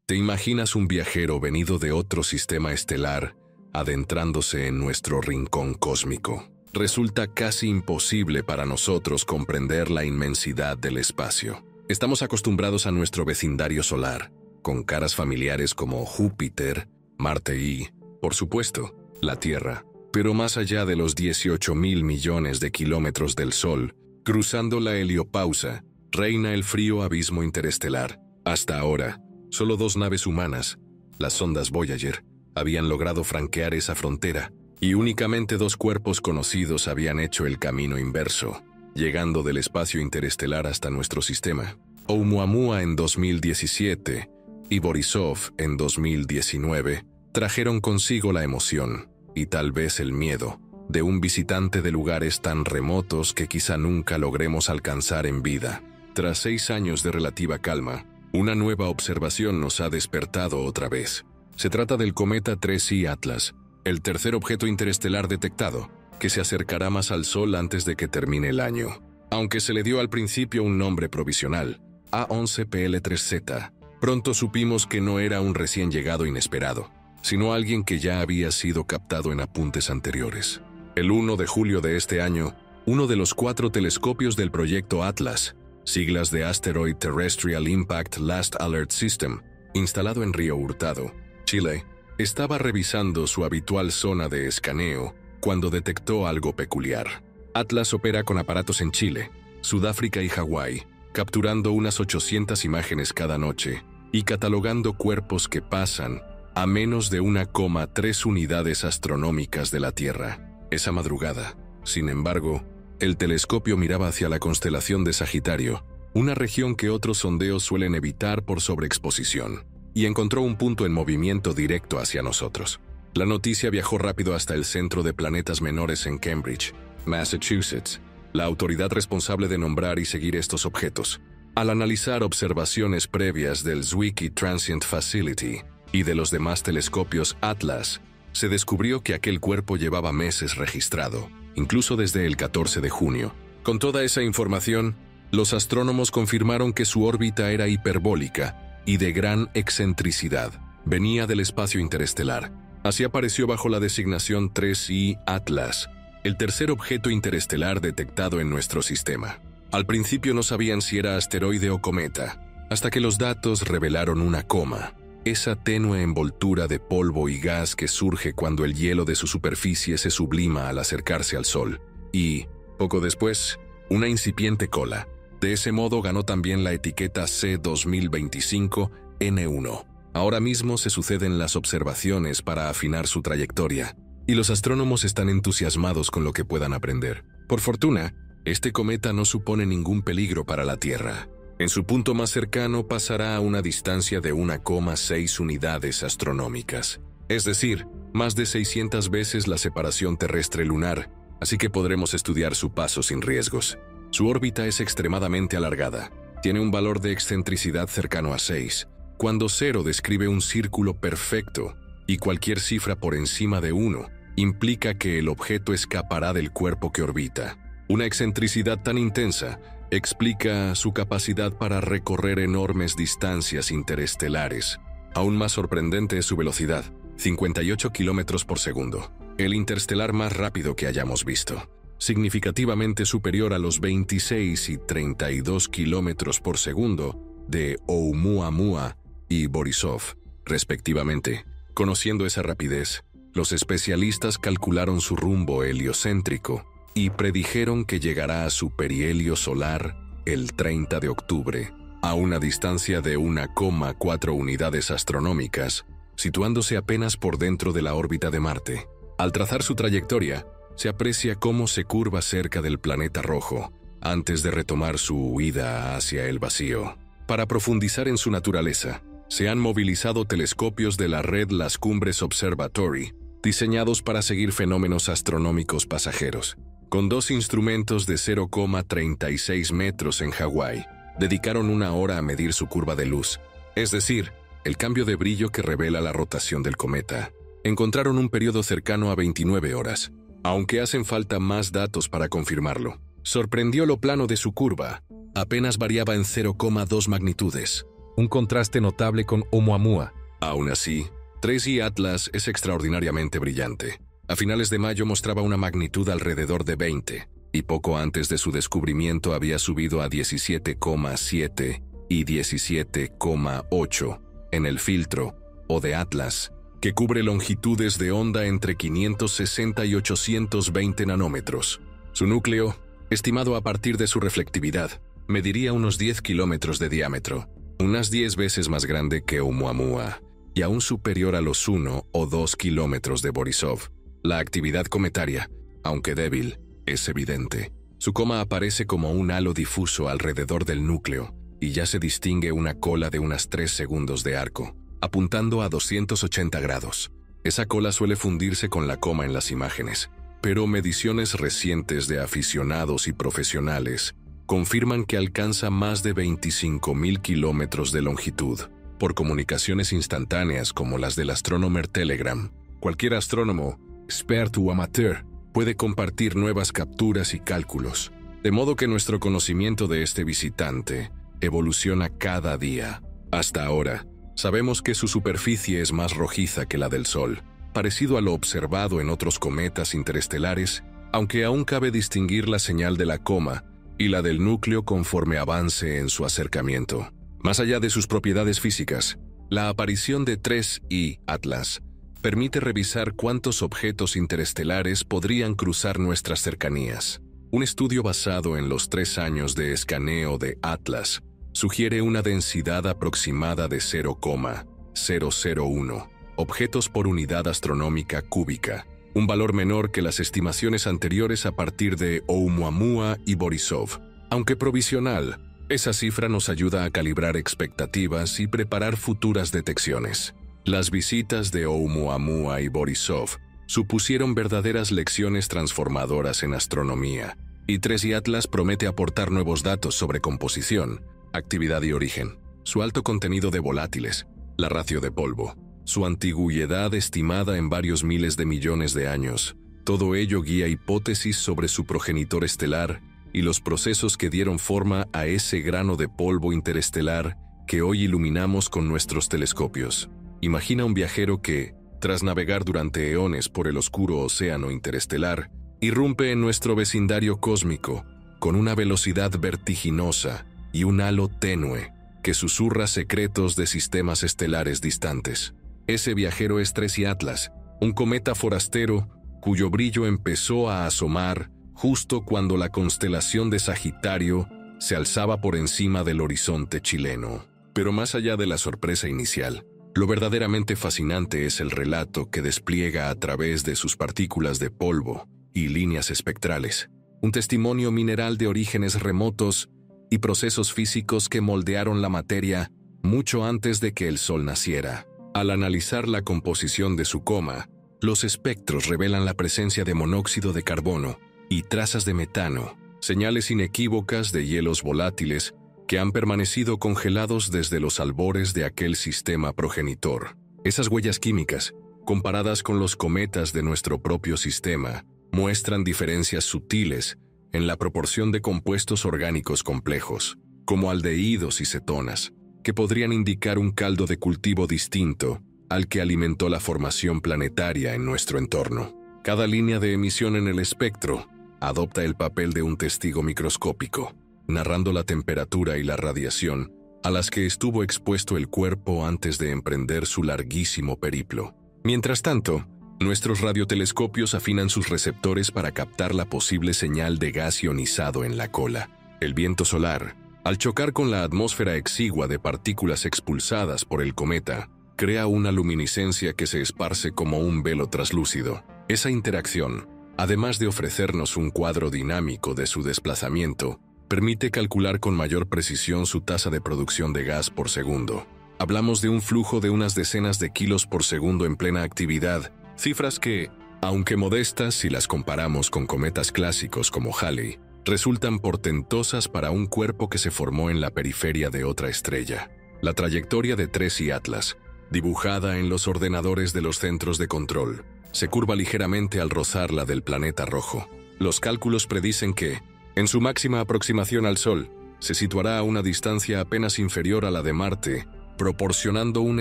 ¿Te imaginas un viajero venido de otro sistema estelar adentrándose en nuestro rincón cósmico? Resulta casi imposible para nosotros comprender la inmensidad del espacio. Estamos acostumbrados a nuestro vecindario solar, con caras familiares como Júpiter, Marte y, por supuesto, la Tierra. Pero más allá de los 18.000 millones de kilómetros del Sol, cruzando la heliopausa, reina el frío abismo interestelar. Hasta ahora, solo 2 naves humanas, las sondas Voyager, habían logrado franquear esa frontera, y únicamente 2 cuerpos conocidos habían hecho el camino inverso, llegando del espacio interestelar hasta nuestro sistema. Oumuamua en 2017 y Borisov en 2019 trajeron consigo la emoción, y tal vez el miedo, de un visitante de lugares tan remotos que quizá nunca logremos alcanzar en vida. Tras 6 años de relativa calma, una nueva observación nos ha despertado otra vez. Se trata del cometa 3I Atlas, el tercer objeto interestelar detectado, que se acercará más al Sol antes de que termine el año. Aunque se le dio al principio un nombre provisional, A11PL3Z, pronto supimos que no era un recién llegado inesperado, sino alguien que ya había sido captado en apuntes anteriores. El 1 de julio de este año, uno de los 4 telescopios del proyecto Atlas, siglas de Asteroid Terrestrial Impact Last Alert System, instalado en Río Hurtado, Chile, estaba revisando su habitual zona de escaneo cuando detectó algo peculiar. Atlas opera con aparatos en Chile, Sudáfrica y Hawái, capturando unas 800 imágenes cada noche y catalogando cuerpos que pasan a menos de 1,3 unidades astronómicas de la Tierra. Esa madrugada, sin embargo, el telescopio miraba hacia la constelación de Sagitario, una región que otros sondeos suelen evitar por sobreexposición, y encontró un punto en movimiento directo hacia nosotros. La noticia viajó rápido hasta el Centro de Planetas Menores en Cambridge, Massachusetts, la autoridad responsable de nombrar y seguir estos objetos. Al analizar observaciones previas del Zwicky Transient Facility y de los demás telescopios Atlas, se descubrió que aquel cuerpo llevaba meses registrado, incluso desde el 14 de junio. Con toda esa información, los astrónomos confirmaron que su órbita era hiperbólica y de gran excentricidad. Venía del espacio interestelar. Así apareció bajo la designación 3I Atlas, el tercer objeto interestelar detectado en nuestro sistema. Al principio no sabían si era asteroide o cometa, hasta que los datos revelaron una coma, esa tenue envoltura de polvo y gas que surge cuando el hielo de su superficie se sublima al acercarse al Sol, y, poco después, una incipiente cola. De ese modo ganó también la etiqueta C2025N1. Ahora mismo se suceden las observaciones para afinar su trayectoria, y los astrónomos están entusiasmados con lo que puedan aprender. Por fortuna, este cometa no supone ningún peligro para la Tierra. En su punto más cercano pasará a una distancia de 1,6 unidades astronómicas, es decir, más de 600 veces la separación terrestre-lunar, así que podremos estudiar su paso sin riesgos. Su órbita es extremadamente alargada, tiene un valor de excentricidad cercano a 6, cuando 0 describe un círculo perfecto y cualquier cifra por encima de 1 implica que el objeto escapará del cuerpo que orbita. Una excentricidad tan intensa explica su capacidad para recorrer enormes distancias interestelares. Aún más sorprendente es su velocidad, 58 kilómetros por segundo, el interestelar más rápido que hayamos visto, significativamente superior a los 26 y 32 kilómetros por segundo de Oumuamua y Borisov, respectivamente. Conociendo esa rapidez, los especialistas calcularon su rumbo heliocéntrico y predijeron que llegará a su perihelio solar el 30 de octubre, a una distancia de 1,4 unidades astronómicas, situándose apenas por dentro de la órbita de Marte. Al trazar su trayectoria, se aprecia cómo se curva cerca del planeta rojo, antes de retomar su huida hacia el vacío. Para profundizar en su naturaleza, se han movilizado telescopios de la red Las Cumbres Observatory, diseñados para seguir fenómenos astronómicos pasajeros. Con 2 instrumentos de 0,36 metros en Hawái, dedicaron 1 hora a medir su curva de luz, es decir, el cambio de brillo que revela la rotación del cometa. Encontraron un periodo cercano a 29 horas, aunque hacen falta más datos para confirmarlo. Sorprendió lo plano de su curva, apenas variaba en 0,2 magnitudes. un contraste notable con Oumuamua. Aún así, 3I Atlas es extraordinariamente brillante. A finales de mayo mostraba una magnitud alrededor de 20, y poco antes de su descubrimiento había subido a 17,7 y 17,8 en el filtro, o de Atlas, que cubre longitudes de onda entre 560 y 820 nanómetros. Su núcleo, estimado a partir de su reflectividad, mediría unos 10 kilómetros de diámetro, unas 10 veces más grande que Oumuamua, y aún superior a los 1 o 2 kilómetros de Borisov. La actividad cometaria, aunque débil, es evidente. Su coma aparece como un halo difuso alrededor del núcleo, y ya se distingue una cola de unas 3 segundos de arco, apuntando a 280 grados. Esa cola suele fundirse con la coma en las imágenes, pero mediciones recientes de aficionados y profesionales confirman que alcanza más de 25.000 kilómetros de longitud. Por comunicaciones instantáneas como las del Astronomer Telegram, cualquier astrónomo, experto o amateur, puede compartir nuevas capturas y cálculos, de modo que nuestro conocimiento de este visitante evoluciona cada día. Hasta ahora, sabemos que su superficie es más rojiza que la del Sol, parecido a lo observado en otros cometas interestelares, aunque aún cabe distinguir la señal de la coma y la del núcleo conforme avance en su acercamiento. Más allá de sus propiedades físicas, la aparición de 3I Atlas permite revisar cuántos objetos interestelares podrían cruzar nuestras cercanías. Un estudio basado en los 3 años de escaneo de Atlas sugiere una densidad aproximada de 0,001 objetos por unidad astronómica cúbica, un valor menor que las estimaciones anteriores a partir de Oumuamua y Borisov. Aunque provisional, esa cifra nos ayuda a calibrar expectativas y preparar futuras detecciones. Las visitas de Oumuamua y Borisov supusieron verdaderas lecciones transformadoras en astronomía, y 3I Atlas promete aportar nuevos datos sobre composición, actividad y origen, su alto contenido de volátiles, la ratio de polvo, su antigüedad estimada en varios miles de millones de años. Todo ello guía hipótesis sobre su progenitor estelar y los procesos que dieron forma a ese grano de polvo interestelar que hoy iluminamos con nuestros telescopios. Imagina un viajero que, tras navegar durante eones por el oscuro océano interestelar, irrumpe en nuestro vecindario cósmico con una velocidad vertiginosa y un halo tenue que susurra secretos de sistemas estelares distantes. Ese viajero es 3I Atlas, un cometa forastero cuyo brillo empezó a asomar justo cuando la constelación de Sagitario se alzaba por encima del horizonte chileno. Pero más allá de la sorpresa inicial, lo verdaderamente fascinante es el relato que despliega a través de sus partículas de polvo y líneas espectrales, un testimonio mineral de orígenes remotos y procesos físicos que moldearon la materia mucho antes de que el Sol naciera. Al analizar la composición de su coma, los espectros revelan la presencia de monóxido de carbono y trazas de metano, señales inequívocas de hielos volátiles que han permanecido congelados desde los albores de aquel sistema progenitor. Esas huellas químicas, comparadas con los cometas de nuestro propio sistema, muestran diferencias sutiles en la proporción de compuestos orgánicos complejos, como aldehídos y cetonas, que podrían indicar un caldo de cultivo distinto al que alimentó la formación planetaria en nuestro entorno. Cada línea de emisión en el espectro adopta el papel de un testigo microscópico, narrando la temperatura y la radiación a las que estuvo expuesto el cuerpo antes de emprender su larguísimo periplo. Mientras tanto, nuestros radiotelescopios afinan sus receptores para captar la posible señal de gas ionizado en la cola. El viento solar, al chocar con la atmósfera exigua de partículas expulsadas por el cometa, crea una luminiscencia que se esparce como un velo traslúcido. Esa interacción, además de ofrecernos un cuadro dinámico de su desplazamiento, permite calcular con mayor precisión su tasa de producción de gas por segundo. Hablamos de un flujo de unas decenas de kilos por segundo en plena actividad, cifras que, aunque modestas si las comparamos con cometas clásicos como Halley, resultan portentosas para un cuerpo que se formó en la periferia de otra estrella. La trayectoria de 3I Atlas, dibujada en los ordenadores de los centros de control, se curva ligeramente al rozar la del planeta rojo. Los cálculos predicen que, en su máxima aproximación al Sol, se situará a una distancia apenas inferior a la de Marte, proporcionando un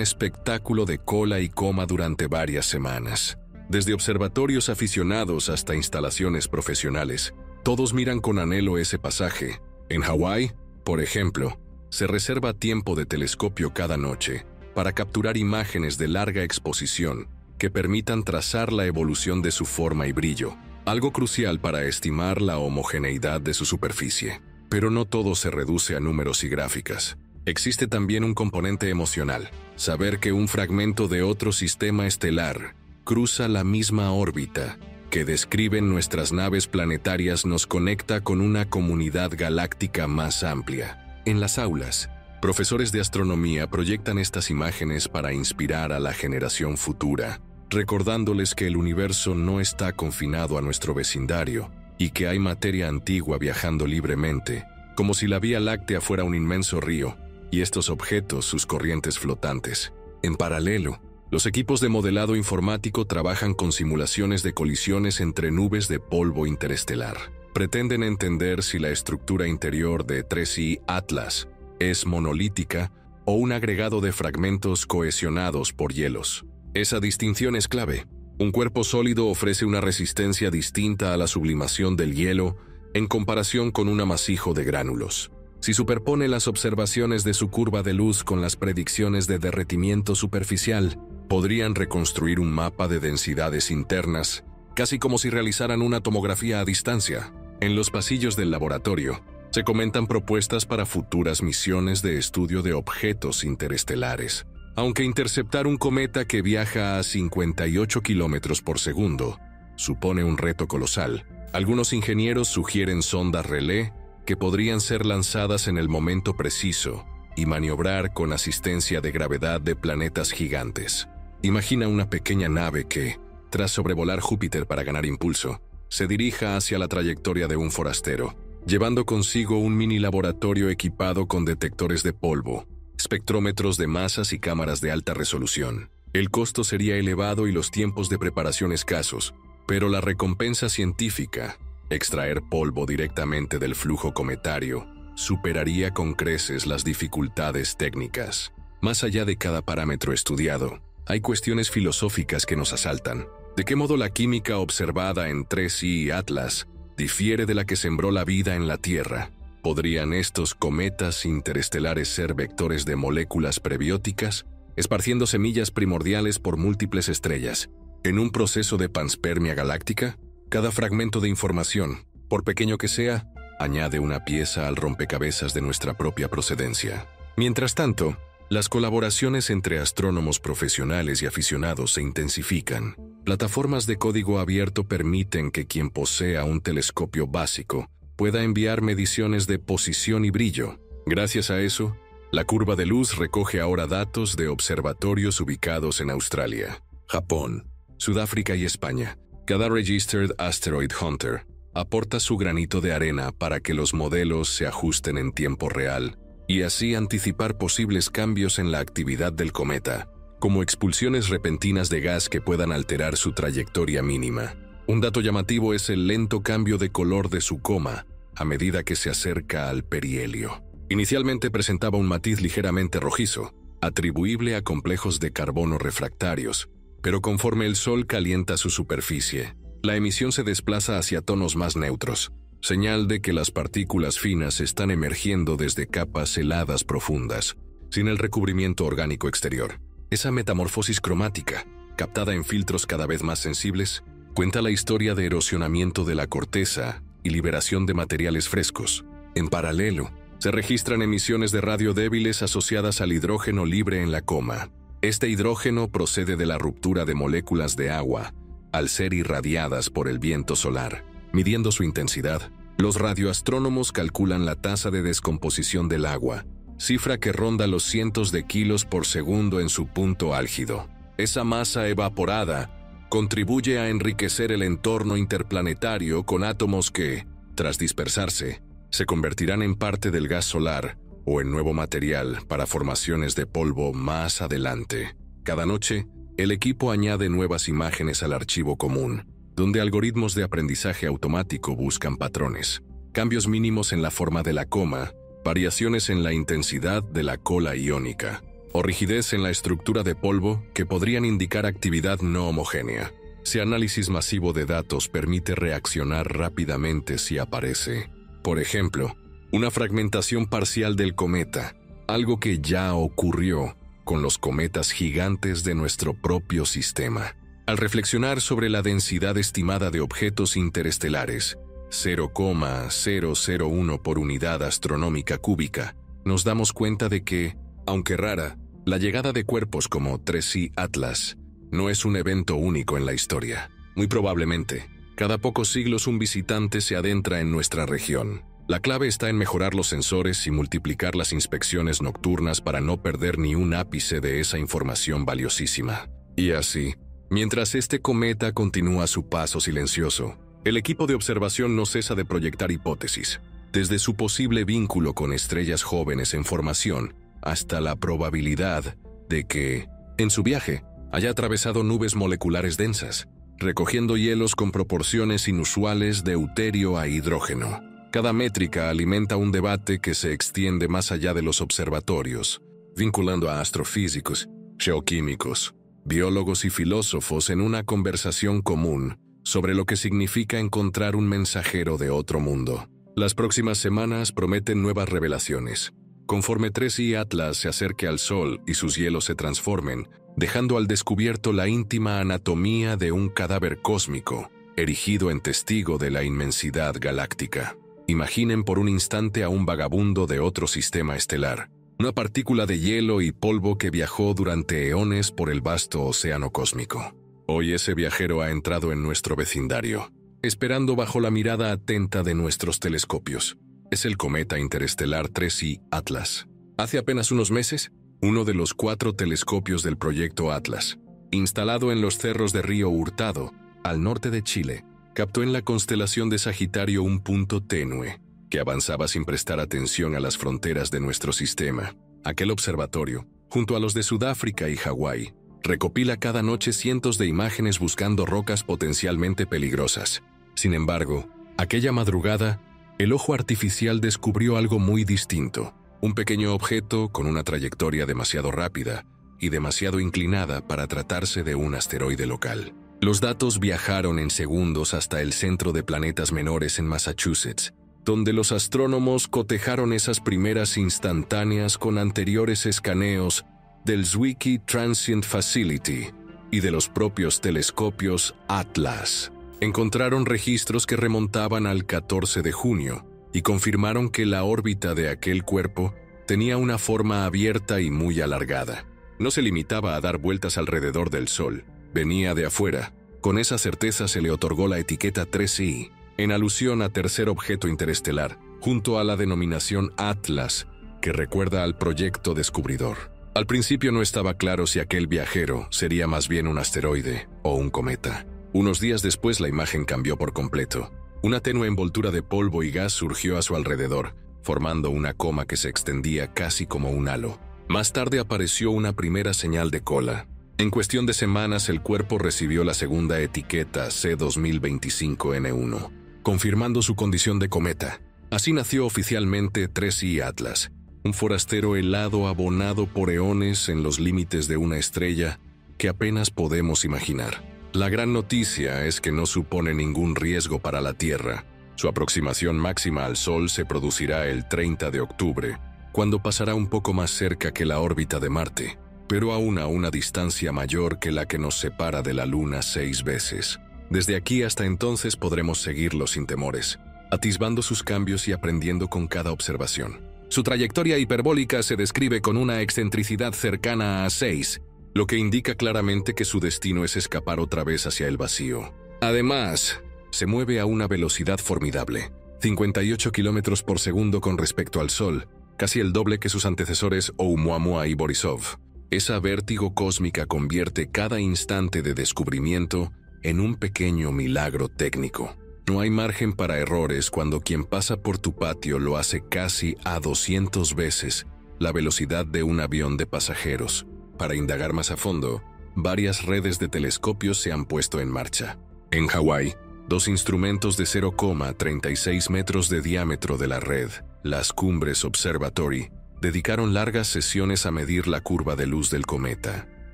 espectáculo de cola y coma durante varias semanas. Desde observatorios aficionados hasta instalaciones profesionales, todos miran con anhelo ese pasaje. En Hawái, por ejemplo, se reserva tiempo de telescopio cada noche para capturar imágenes de larga exposición que permitan trazar la evolución de su forma y brillo, algo crucial para estimar la homogeneidad de su superficie. Pero no todo se reduce a números y gráficas. Existe también un componente emocional, saber que un fragmento de otro sistema estelar cruza la misma órbita que describen nuestras naves planetarias nos conecta con una comunidad galáctica más amplia. En las aulas, profesores de astronomía proyectan estas imágenes para inspirar a la generación futura, recordándoles que el universo no está confinado a nuestro vecindario y que hay materia antigua viajando libremente, como si la Vía Láctea fuera un inmenso río y estos objetos sus corrientes flotantes. En paralelo, los equipos de modelado informático trabajan con simulaciones de colisiones entre nubes de polvo interestelar. Pretenden entender si la estructura interior de 3I Atlas es monolítica o un agregado de fragmentos cohesionados por hielos. Esa distinción es clave. Un cuerpo sólido ofrece una resistencia distinta a la sublimación del hielo en comparación con un amasijo de gránulos. Si superpone las observaciones de su curva de luz con las predicciones de derretimiento superficial, podrían reconstruir un mapa de densidades internas, casi como si realizaran una tomografía a distancia. En los pasillos del laboratorio, se comentan propuestas para futuras misiones de estudio de objetos interestelares. Aunque interceptar un cometa que viaja a 58 kilómetros por segundo supone un reto colosal, algunos ingenieros sugieren sondas relé que podrían ser lanzadas en el momento preciso y maniobrar con asistencia de gravedad de planetas gigantes. Imagina una pequeña nave que, tras sobrevolar Júpiter para ganar impulso, se dirija hacia la trayectoria de un forastero, llevando consigo un mini laboratorio equipado con detectores de polvo, espectrómetros de masas y cámaras de alta resolución. El costo sería elevado y los tiempos de preparación escasos, pero la recompensa científica, extraer polvo directamente del flujo cometario, superaría con creces las dificultades técnicas. Más allá de cada parámetro estudiado, hay cuestiones filosóficas que nos asaltan. ¿De qué modo la química observada en 3I Atlas difiere de la que sembró la vida en la Tierra? ¿Podrían estos cometas interestelares ser vectores de moléculas prebióticas, esparciendo semillas primordiales por múltiples estrellas? En un proceso de panspermia galáctica, cada fragmento de información, por pequeño que sea, añade una pieza al rompecabezas de nuestra propia procedencia. Mientras tanto, las colaboraciones entre astrónomos profesionales y aficionados se intensifican. Plataformas de código abierto permiten que quien posea un telescopio básico pueda enviar mediciones de posición y brillo. Gracias a eso, la curva de luz recoge ahora datos de observatorios ubicados en Australia, Japón, Sudáfrica y España. Cada Registered Asteroid Hunter aporta su granito de arena para que los modelos se ajusten en tiempo real y así anticipar posibles cambios en la actividad del cometa, como expulsiones repentinas de gas que puedan alterar su trayectoria mínima. Un dato llamativo es el lento cambio de color de su coma a medida que se acerca al perihelio. Inicialmente presentaba un matiz ligeramente rojizo, atribuible a complejos de carbono refractarios, pero conforme el Sol calienta su superficie, la emisión se desplaza hacia tonos más neutros, señal de que las partículas finas están emergiendo desde capas heladas profundas, sin el recubrimiento orgánico exterior. Esa metamorfosis cromática, captada en filtros cada vez más sensibles, cuenta la historia de erosionamiento de la corteza y liberación de materiales frescos. En paralelo, se registran emisiones de radio débiles asociadas al hidrógeno libre en la coma. Este hidrógeno procede de la ruptura de moléculas de agua al ser irradiadas por el viento solar. Midiendo su intensidad, los radioastrónomos calculan la tasa de descomposición del agua, cifra que ronda los cientos de kilos por segundo en su punto álgido. Esa masa evaporada contribuye a enriquecer el entorno interplanetario con átomos que, tras dispersarse, se convertirán en parte del gas solar o en nuevo material para formaciones de polvo más adelante. Cada noche, el equipo añade nuevas imágenes al archivo común, donde algoritmos de aprendizaje automático buscan patrones, cambios mínimos en la forma de la coma, variaciones en la intensidad de la cola iónica, o rigidez en la estructura de polvo que podrían indicar actividad no homogénea. Ese análisis masivo de datos permite reaccionar rápidamente si aparece, por ejemplo, una fragmentación parcial del cometa, algo que ya ocurrió con los cometas gigantes de nuestro propio sistema. Al reflexionar sobre la densidad estimada de objetos interestelares, 0,001 por unidad astronómica cúbica, nos damos cuenta de que, aunque rara, la llegada de cuerpos como 3I Atlas no es un evento único en la historia. Muy probablemente, cada pocos siglos un visitante se adentra en nuestra región. La clave está en mejorar los sensores y multiplicar las inspecciones nocturnas para no perder ni un ápice de esa información valiosísima. Y así, mientras este cometa continúa su paso silencioso, el equipo de observación no cesa de proyectar hipótesis, desde su posible vínculo con estrellas jóvenes en formación hasta la probabilidad de que, en su viaje, haya atravesado nubes moleculares densas, recogiendo hielos con proporciones inusuales de deuterio a hidrógeno. Cada métrica alimenta un debate que se extiende más allá de los observatorios, vinculando a astrofísicos, geoquímicos, biólogos y filósofos en una conversación común sobre lo que significa encontrar un mensajero de otro mundo. Las próximas semanas prometen nuevas revelaciones. Conforme 3I Atlas se acerque al Sol y sus hielos se transformen, dejando al descubierto la íntima anatomía de un cadáver cósmico, erigido en testigo de la inmensidad galáctica. Imaginen por un instante a un vagabundo de otro sistema estelar, una partícula de hielo y polvo que viajó durante eones por el vasto océano cósmico. Hoy ese viajero ha entrado en nuestro vecindario, esperando bajo la mirada atenta de nuestros telescopios. Es el cometa interestelar 3I Atlas. Hace apenas unos meses, uno de los 4 telescopios del proyecto Atlas, instalado en los cerros de Río Hurtado, al norte de Chile, captó en la constelación de Sagitario un punto tenue, que avanzaba sin prestar atención a las fronteras de nuestro sistema. Aquel observatorio, junto a los de Sudáfrica y Hawái, recopila cada noche cientos de imágenes buscando rocas potencialmente peligrosas. Sin embargo, aquella madrugada, el ojo artificial descubrió algo muy distinto. Un pequeño objeto con una trayectoria demasiado rápida y demasiado inclinada para tratarse de un asteroide local. Los datos viajaron en segundos hasta el Centro de Planetas Menores en Massachusetts, donde los astrónomos cotejaron esas primeras instantáneas con anteriores escaneos del Zwicky Transient Facility y de los propios telescopios Atlas. Encontraron registros que remontaban al 14 de junio y confirmaron que la órbita de aquel cuerpo tenía una forma abierta y muy alargada. No se limitaba a dar vueltas alrededor del Sol, venía de afuera. Con esa certeza se le otorgó la etiqueta 3I, en alusión a tercer objeto interestelar, junto a la denominación Atlas, que recuerda al proyecto descubridor. Al principio no estaba claro si aquel viajero sería más bien un asteroide o un cometa. Unos días después la imagen cambió por completo. Una tenue envoltura de polvo y gas surgió a su alrededor, formando una coma que se extendía casi como un halo. Más tarde apareció una primera señal de cola. En cuestión de semanas el cuerpo recibió la segunda etiqueta C2025N1, confirmando su condición de cometa. Así nació oficialmente 3I Atlas, un forastero helado abonado por eones en los límites de una estrella que apenas podemos imaginar. La gran noticia es que no supone ningún riesgo para la Tierra. Su aproximación máxima al Sol se producirá el 30 de octubre, cuando pasará un poco más cerca que la órbita de Marte, pero aún a una distancia mayor que la que nos separa de la Luna 6 veces. Desde aquí hasta entonces podremos seguirlo sin temores, atisbando sus cambios y aprendiendo con cada observación. Su trayectoria hiperbólica se describe con una excentricidad cercana a 6, lo que indica claramente que su destino es escapar otra vez hacia el vacío. Además, se mueve a una velocidad formidable, 58 km por segundo con respecto al Sol, casi el doble que sus antecesores Oumuamua y Borisov. Esa vértigo cósmica convierte cada instante de descubrimiento en un pequeño milagro técnico. No hay margen para errores cuando quien pasa por tu patio lo hace casi a 200 veces la velocidad de un avión de pasajeros. Para indagar más a fondo, varias redes de telescopios se han puesto en marcha. En Hawái, 2 instrumentos de 0,36 metros de diámetro de la red, las Cumbres Observatory dedicaron largas sesiones a medir la curva de luz del cometa.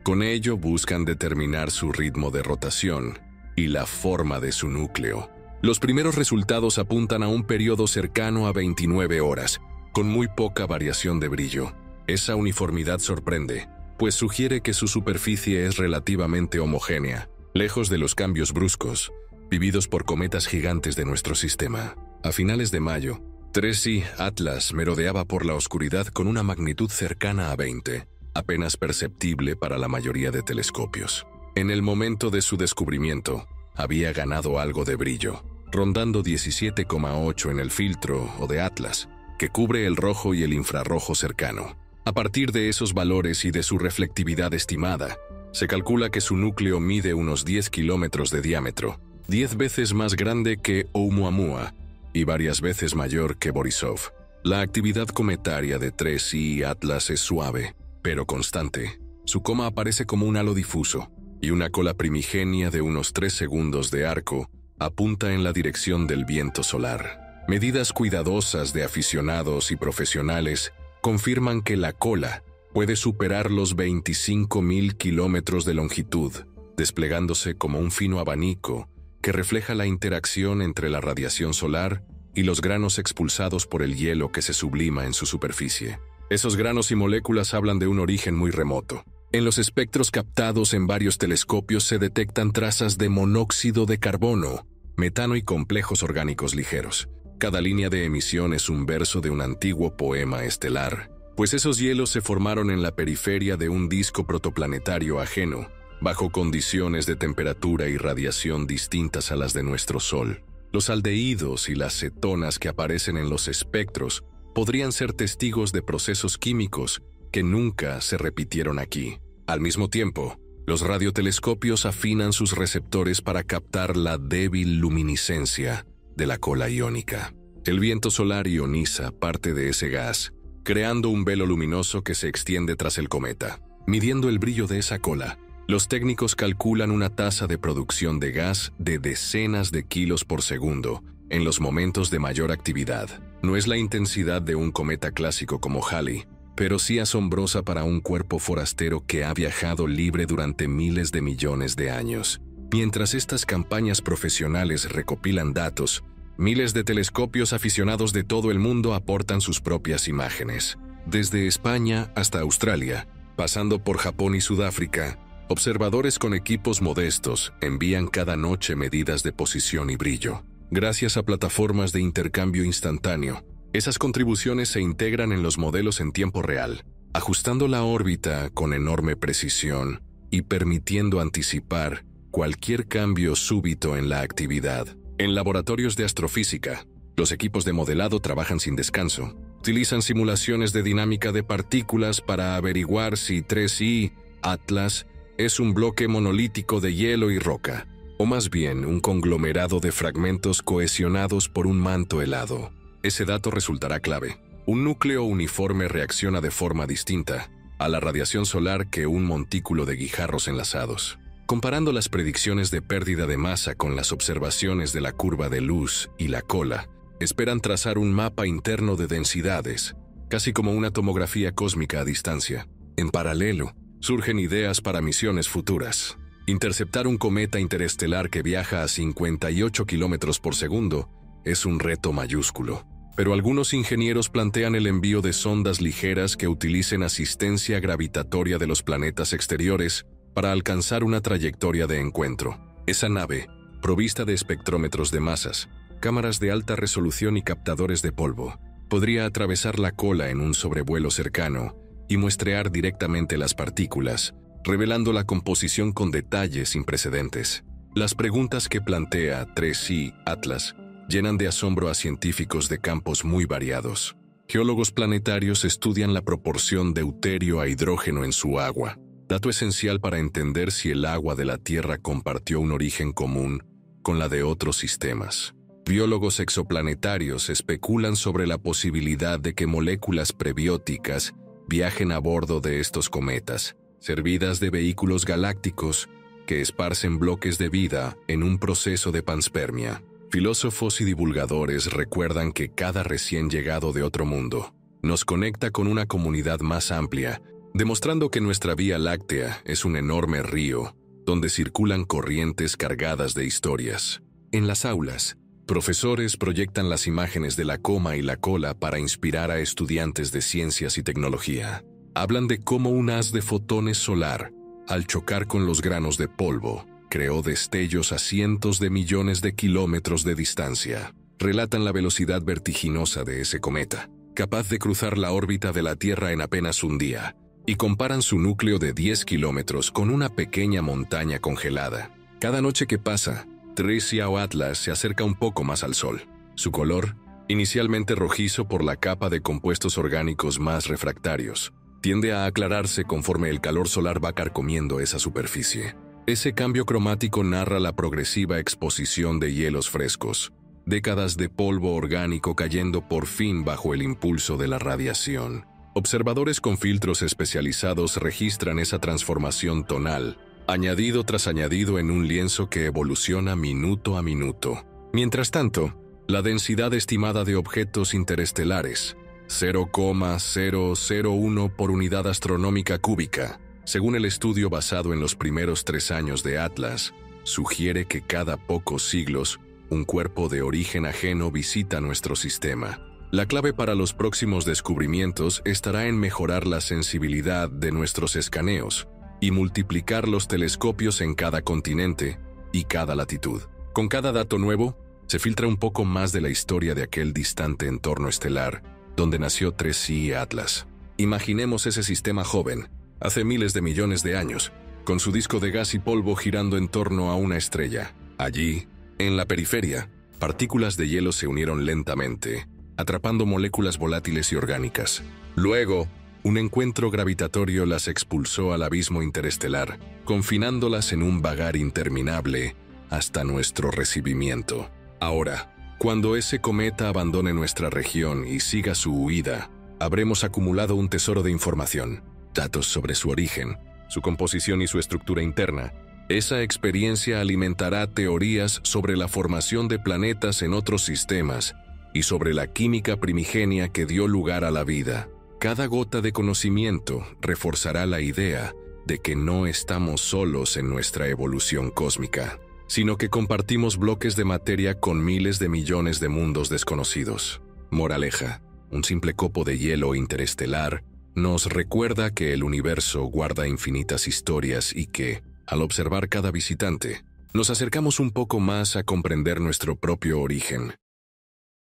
Con ello buscan determinar su ritmo de rotación y la forma de su núcleo. Los primeros resultados apuntan a un periodo cercano a 29 horas, con muy poca variación de brillo. Esa uniformidad sorprende, pues sugiere que su superficie es relativamente homogénea, lejos de los cambios bruscos vividos por cometas gigantes de nuestro sistema. A finales de mayo, 3I Atlas merodeaba por la oscuridad con una magnitud cercana a 20, apenas perceptible para la mayoría de telescopios. En el momento de su descubrimiento, había ganado algo de brillo, rondando 17,8 en el filtro o de Atlas, que cubre el rojo y el infrarrojo cercano. A partir de esos valores y de su reflectividad estimada, se calcula que su núcleo mide unos 10 kilómetros de diámetro, 10 veces más grande que Oumuamua y varias veces mayor que Borisov. La actividad cometaria de 3I Atlas es suave, pero constante. Su coma aparece como un halo difuso, y una cola primigenia de unos 3 segundos de arco apunta en la dirección del viento solar. Medidas cuidadosas de aficionados y profesionales confirman que la cola puede superar los 25.000 kilómetros de longitud, desplegándose como un fino abanico que refleja la interacción entre la radiación solar y los granos expulsados por el hielo que se sublima en su superficie. Esos granos y moléculas hablan de un origen muy remoto. En los espectros captados en varios telescopios se detectan trazas de monóxido de carbono, metano y complejos orgánicos ligeros. Cada línea de emisión es un verso de un antiguo poema estelar, pues esos hielos se formaron en la periferia de un disco protoplanetario ajeno, bajo condiciones de temperatura y radiación distintas a las de nuestro Sol. Los aldehídos y las cetonas que aparecen en los espectros podrían ser testigos de procesos químicos que nunca se repitieron aquí. Al mismo tiempo, los radiotelescopios afinan sus receptores para captar la débil luminiscencia de la cola iónica. El viento solar ioniza parte de ese gas, creando un velo luminoso que se extiende tras el cometa. Midiendo el brillo de esa cola, los técnicos calculan una tasa de producción de gas de decenas de kilos por segundo en los momentos de mayor actividad. No es la intensidad de un cometa clásico como Halley, pero sí asombrosa para un cuerpo forastero que ha viajado libre durante miles de millones de años. Mientras estas campañas profesionales recopilan datos, miles de telescopios aficionados de todo el mundo aportan sus propias imágenes. Desde España hasta Australia, pasando por Japón y Sudáfrica, observadores con equipos modestos envían cada noche medidas de posición y brillo. Gracias a plataformas de intercambio instantáneo, esas contribuciones se integran en los modelos en tiempo real, ajustando la órbita con enorme precisión y permitiendo anticipar cualquier cambio súbito en la actividad. En laboratorios de astrofísica, los equipos de modelado trabajan sin descanso. Utilizan simulaciones de dinámica de partículas para averiguar si 3I Atlas es un bloque monolítico de hielo y roca, o más bien un conglomerado de fragmentos cohesionados por un manto helado. Ese dato resultará clave. Un núcleo uniforme reacciona de forma distinta a la radiación solar que un montículo de guijarros enlazados. Comparando las predicciones de pérdida de masa con las observaciones de la curva de luz y la cola, esperan trazar un mapa interno de densidades, casi como una tomografía cósmica a distancia. En paralelo, surgen ideas para misiones futuras. Interceptar un cometa interestelar que viaja a 58 kilómetros por segundo es un reto mayúsculo. Pero algunos ingenieros plantean el envío de sondas ligeras que utilicen asistencia gravitatoria de los planetas exteriores para alcanzar una trayectoria de encuentro. Esa nave, provista de espectrómetros de masas, cámaras de alta resolución y captadores de polvo, podría atravesar la cola en un sobrevuelo cercano y muestrear directamente las partículas, revelando la composición con detalles sin precedentes. Las preguntas que plantea 3I Atlas llenan de asombro a científicos de campos muy variados. Geólogos planetarios estudian la proporción deuterio a hidrógeno en su agua, dato esencial para entender si el agua de la Tierra compartió un origen común con la de otros sistemas. Biólogos exoplanetarios especulan sobre la posibilidad de que moléculas prebióticas viajen a bordo de estos cometas, servidas de vehículos galácticos que esparcen bloques de vida en un proceso de panspermia. Filósofos y divulgadores recuerdan que cada recién llegado de otro mundo nos conecta con una comunidad más amplia, demostrando que nuestra Vía Láctea es un enorme río donde circulan corrientes cargadas de historias. En las aulas, profesores proyectan las imágenes de la coma y la cola para inspirar a estudiantes de ciencias y tecnología. Hablan de cómo un haz de fotones solar, al chocar con los granos de polvo, creó destellos a cientos de millones de kilómetros de distancia. Relatan la velocidad vertiginosa de ese cometa, capaz de cruzar la órbita de la Tierra en apenas un día, y comparan su núcleo de 10 kilómetros con una pequeña montaña congelada. Cada noche que pasa, Tricia o Atlas se acerca un poco más al Sol. Su color, inicialmente rojizo por la capa de compuestos orgánicos más refractarios, tiende a aclararse conforme el calor solar va carcomiendo esa superficie. Ese cambio cromático narra la progresiva exposición de hielos frescos, décadas de polvo orgánico cayendo por fin bajo el impulso de la radiación. Observadores con filtros especializados registran esa transformación tonal, añadido tras añadido en un lienzo que evoluciona minuto a minuto. Mientras tanto, la densidad estimada de objetos interestelares, 0,001 por unidad astronómica cúbica, según el estudio basado en los primeros 3 años de Atlas, sugiere que cada pocos siglos, un cuerpo de origen ajeno visita nuestro sistema. La clave para los próximos descubrimientos estará en mejorar la sensibilidad de nuestros escaneos y multiplicar los telescopios en cada continente y cada latitud. Con cada dato nuevo, se filtra un poco más de la historia de aquel distante entorno estelar, donde nació 3C Atlas. Imaginemos ese sistema joven, hace miles de millones de años, con su disco de gas y polvo girando en torno a una estrella. Allí, en la periferia, partículas de hielo se unieron lentamente, atrapando moléculas volátiles y orgánicas. Luego, un encuentro gravitatorio las expulsó al abismo interestelar, confinándolas en un vagar interminable hasta nuestro recibimiento. Ahora, cuando ese cometa abandone nuestra región y siga su huida, habremos acumulado un tesoro de información, datos sobre su origen, su composición y su estructura interna. Esa experiencia alimentará teorías sobre la formación de planetas en otros sistemas y sobre la química primigenia que dio lugar a la vida. Cada gota de conocimiento reforzará la idea de que no estamos solos en nuestra evolución cósmica, sino que compartimos bloques de materia con miles de millones de mundos desconocidos. Moraleja: un simple copo de hielo interestelar nos recuerda que el universo guarda infinitas historias y que, al observar cada visitante, nos acercamos un poco más a comprender nuestro propio origen.